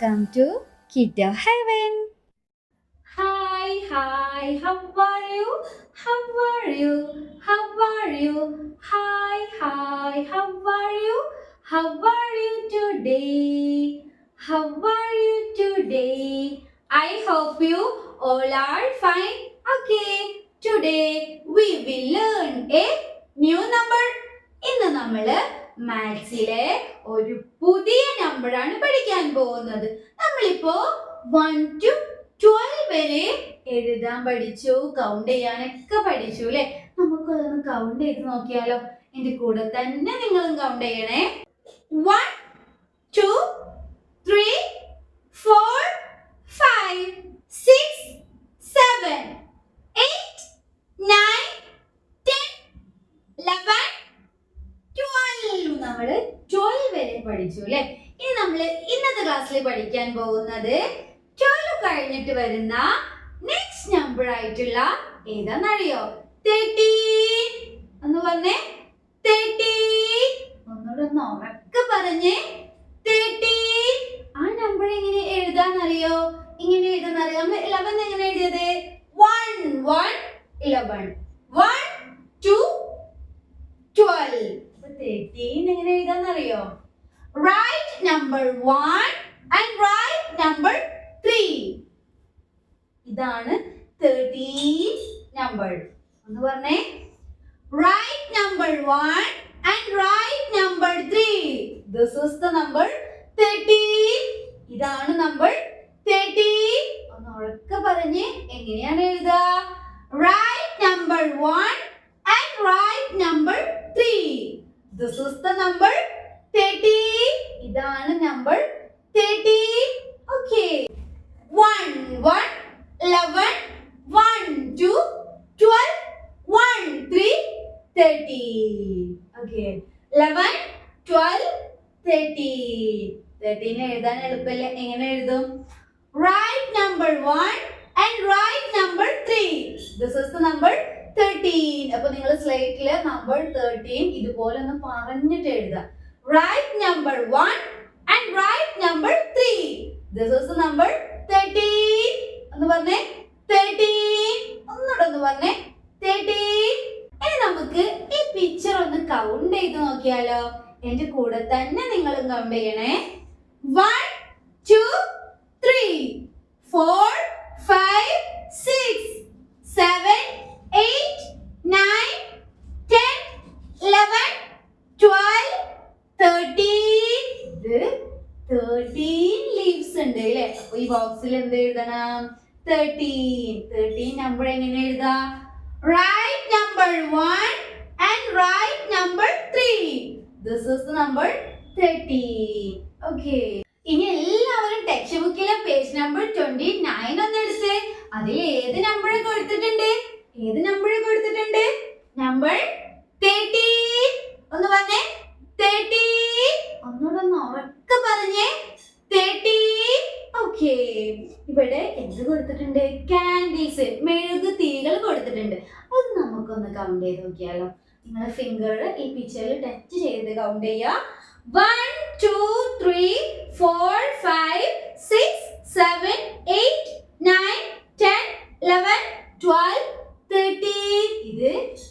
Welcome to Kiddo Heaven. Hi, how are you? How are you? How are you? Hi, how are you? How are you today? How are you today? I hope you all are fine. Okay, today we will learn a new number. ഇന്ന് നമ്മൾ മാത്സിലെ ഒരു പുതിയ നമ്പറാണ് പഠിക്കാൻ പോകുന്നത്. നമ്മളിപ്പോ 1 to 12 വരെ എഴുതാൻ പഠിച്ചു, കൗണ്ട് ചെയ്യാനൊക്കെ പഠിച്ചു അല്ലെ. നമുക്കതൊന്ന് കൗണ്ട് ചെയ്ത് നോക്കിയാലോ. എന്റെ കൂടെ തന്നെ നിങ്ങളും കൗണ്ട് ചെയ്യണേ. 1 2 3 4 5 6 7 8 9 10 11 12. നമ്മള് 12 വരെ പഠിച്ചു അല്ലെ. ഇനി നമ്മള് ഇന്നത്തെ ക്ലാസ്സിൽ പഠിക്കാൻ പോകുന്നത് 12 കഴിഞ്ഞിട്ട് വരുന്ന നെക്സ്റ്റ് നമ്പർ ആയിട്ടുള്ള ഏതാണെന്നറിയോ? 13. ഒന്ന് പറഞ്ഞേ, 13. ഒന്നുകൂടെ ഒന്ന് ഉറക്കെ പറഞ്ഞേ, 13. ആ നമ്പർ എങ്ങനെ എഴുതാന്നറിയോ? ഇങ്ങനെ എഴുതാന്നറിയോ? നമ്മൾ 11 എങ്ങനെ എഴുതിയത്? 1 1 11 1 2 12. 13 എങ്ങനെ എഴുതാന്നറിയോ? Write number 1 and write number 3. ഇതാണ് 13 നമ്പർ. ഒന്ന് പറഞ്ഞേ, write number 1 and write number 3. This is the number 13. ഇതാണ് നമ്പർ 13. ഒന്ന് ഉറക്കെ പറഞ്ഞേ, എങ്ങനെയാണ് എഴുതുക? Write number 1 and write number 3. This is the number 13. ഇതാണ് നമ്പർ 13. Okay. 1 1 11 1 2 12 1 3 13. Okay. 11 12 13. 13 എഴുതാൻ എളുപ്പമല്ലേ? എങ്ങനെ എഴുതും? Write number 1 and write number 3. This is the number 13. അപ്പോൾ നിങ്ങൾ സ്ലേറ്റിൽ നമ്പർ 13 ഇതുപോലെ ഒന്ന് പറഞ്ഞിട്ട് എഴുതുക. Write number 1 and write number 3. This is the number 13. ഒന്ന് പറഞ്ഞേ, 13. ഒന്നുകൂടെ ഒന്ന് പറഞ്ഞേ, 13. ഇനി നമുക്ക് ഈ പിക്ചർ ഒന്ന് കൗണ്ട് ചെയ്ത് നോക്കിയാലോ. എന്റെ കൂടെ തന്നെ നിങ്ങളും കൗണ്ട് ചെയ്യണേ. 1 2 3 4 5 6 7 8 9 10 11 12 13. ഇത് 13 ലീവ്സ് ഉണ്ട് അല്ലേ. അപ്പൊ ഈ ബോക്സിൽ എന്ത് എഴുതണം? 13 നമ്പർ എങ്ങനെ എഴുതാ? Write number 1 and write number 3. This is the number 13. Okay. ഇനി എല്ലാവരും ടെക്സ്റ്റ് ബുക്കിലെ പേജ് നമ്പർ 29 ഒന്ന് എടുത്തേ. അതിൽ ഏത് നമ്പർ കൊടുത്തിട്ടുണ്ട്? ഏത് നമ്പർ കൊടുത്തിട്ടുണ്ട്? നമ്പർ 13. ഒന്ന് പറഞ്ഞേ, 13. ഒന്നുകൂടെ ഒന്ന് ഉറക്കെ പറഞ്ഞേ, 13. ഓക്കേ. ഇവിടെ എന്ത് കൊടുത്തിട്ടുണ്ട്? കാൻഡിൽസ്, മെഴുകുതിരികൾ കൊടുത്തിട്ടുണ്ട്. അത് നമുക്കൊന്ന് കൗണ്ട് ചെയ്ത് നോക്കിയാലോ. നിങ്ങളുടെ ഫിംഗർ ഈ പിക്ചറിൽ ടച്ച് ചെയ്ത് കൗണ്ട് ചെയ്യുക. 1 2 3 4 5 6 7 8 9 10 11 12 13. ഇത്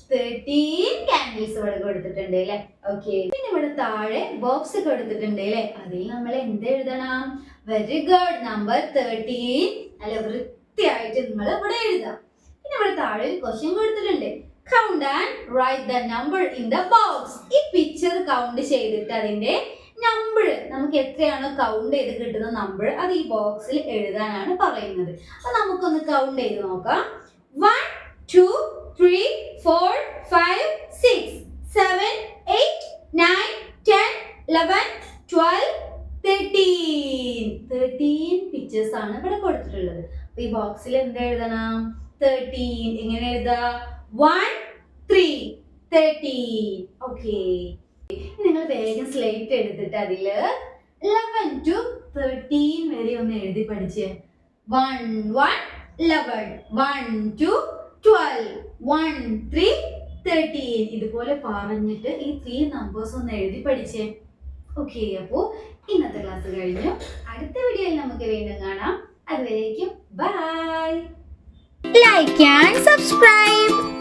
13 കാൻഡിൽസ് ഇവിടെ കൊടുത്തിട്ടുണ്ട് അല്ലേ. ഓക്കെ. പിന്നെ ഇവിടെ താഴെ ബോക്സ് കൊടുത്തിട്ടുണ്ട് അല്ലേ. അതിൽ നമ്മൾ എന്ത് എഴുതണം? വെരി ഗുഡ്, നമ്പർ 13 നല്ല വൃത്തിയായിട്ട് നിങ്ങൾ ഇവിടെ എഴുതാം. പിന്നെ ഇവിടെ താഴെ ഒരു ക്വസ്റ്റ്യൻ കൊടുത്തിട്ടുണ്ട്. Count and write the number in the box. ഈ പിക്ചർ കൗണ്ട് ചെയ്തിട്ട് അതിന്റെ നമ്പർ നമുക്ക് എത്രയാണോ കൗണ്ട് ചെയ്ത് കിട്ടുന്ന നമ്പർ അത് ഈ ബോക്സിൽ എഴുതാനാണ് പറയുന്നത്. അപ്പൊ നമുക്കൊന്ന് കൗണ്ട് ചെയ്ത് നോക്കാം. 1 2 3 4 5 6 7 8 9 10 11 12 13 പിക്ചേഴ്സ് ആണ് ഇവിടെ കൊടുത്തിട്ടുള്ളത്. അപ്പൊ ഈ ബോക്സിൽ എന്ത് എഴുതണം? 13. എങ്ങനെ എഴുതാ? 1 3 13. ഓക്കെ. നിങ്ങൾ വേഗം സ്ലേറ്റ് എടുത്തിട്ട് അതില് 11 to 13 വരെ ഒന്ന് എഴുതി പഠിച്ചേ. 1 1 11 1 2 12 1 3 13. ഇതുപോലെ പറഞ്ഞിട്ട് ഈ 3 നമ്പേഴ്സ് ഒന്ന് എഴുതി പഠിച്ചേ. ഓക്കെ, അപ്പോൾ ഇന്നത്തെ ക്ലാസ് കഴിഞ്ഞു. അടുത്ത വീഡിയോയിൽ നമുക്ക് വീണ്ടും കാണാം. അതുവരേക്കും ബൈ. Like and subscribe.